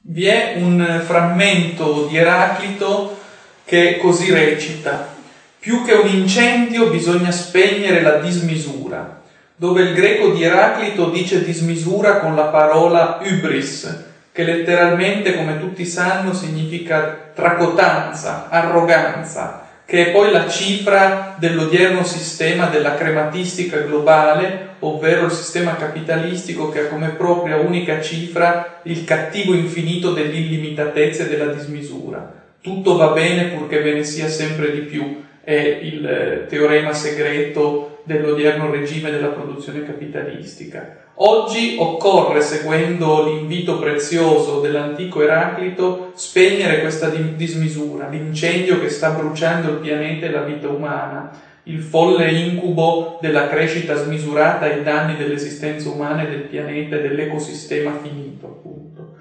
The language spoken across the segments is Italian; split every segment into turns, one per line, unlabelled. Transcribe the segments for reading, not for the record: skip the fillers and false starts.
Vi è un frammento di Eraclito che così recita: più che un incendio bisogna spegnere la dismisura, dove il greco di Eraclito dice dismisura con la parola hybris, che letteralmente, come tutti sanno, significa tracotanza, arroganza, che è poi la cifra dell'odierno sistema della crematistica globale, ovvero il sistema capitalistico che ha come propria unica cifra il cattivo infinito dell'illimitatezza e della dismisura. Tutto va bene purché ve ne sia sempre di più, è il teorema segreto dell'odierno regime della produzione capitalistica. Oggi occorre, seguendo l'invito prezioso dell'antico Eraclito, spegnere questa dismisura, l'incendio che sta bruciando il pianeta e la vita umana, il folle incubo della crescita smisurata ai danni dell'esistenza umana e del pianeta e dell'ecosistema finito, appunto.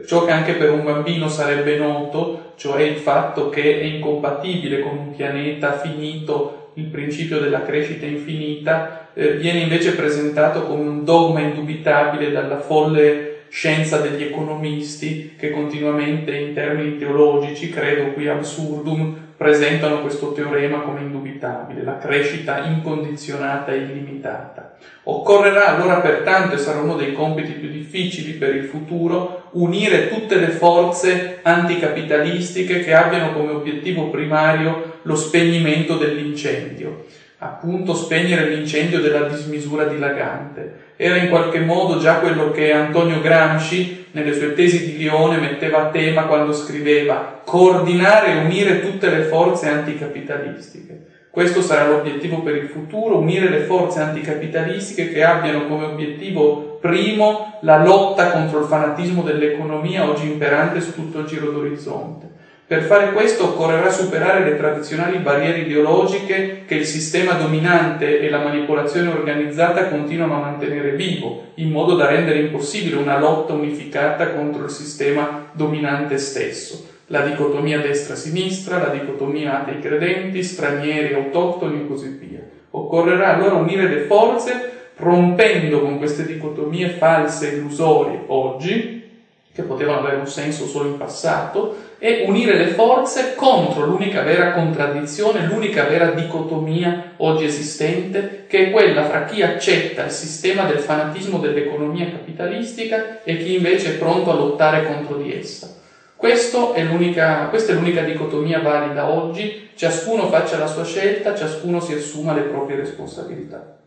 Ciò che anche per un bambino sarebbe noto, cioè il fatto che è incompatibile con un pianeta finito il principio della crescita infinita, viene invece presentato come un dogma indubitabile dalla folle scienza degli economisti che continuamente in termini teologici, credo qui absurdum, presentano questo teorema come indubitabile, la crescita incondizionata e illimitata. Occorrerà allora pertanto, e sarà uno dei compiti più difficili per il futuro, unire tutte le forze anticapitalistiche che abbiano come obiettivo primario lo spegnimento dell'incendio. Appunto, spegnere l'incendio della dismisura dilagante. Era in qualche modo già quello che Antonio Gramsci, nelle sue tesi di Lione, metteva a tema quando scriveva: coordinare e unire tutte le forze anticapitalistiche. Questo sarà l'obiettivo per il futuro, unire le forze anticapitalistiche che abbiano come obiettivo primo la lotta contro il fanatismo dell'economia oggi imperante su tutto il giro d'orizzonte. Per fare questo occorrerà superare le tradizionali barriere ideologiche che il sistema dominante e la manipolazione organizzata continuano a mantenere vivo, in modo da rendere impossibile una lotta unificata contro il sistema dominante stesso. La dicotomia destra-sinistra, la dicotomia atei credenti, stranieri, autoctoni e così via. Occorrerà allora unire le forze, rompendo con queste dicotomie false e illusorie oggi, che potevano avere un senso solo in passato, e unire le forze contro l'unica vera contraddizione, l'unica vera dicotomia oggi esistente, che è quella fra chi accetta il sistema del fanatismo dell'economia capitalistica e chi invece è pronto a lottare contro di essa. Questa è l'unica dicotomia valida oggi, ciascuno faccia la sua scelta, ciascuno si assuma le proprie responsabilità.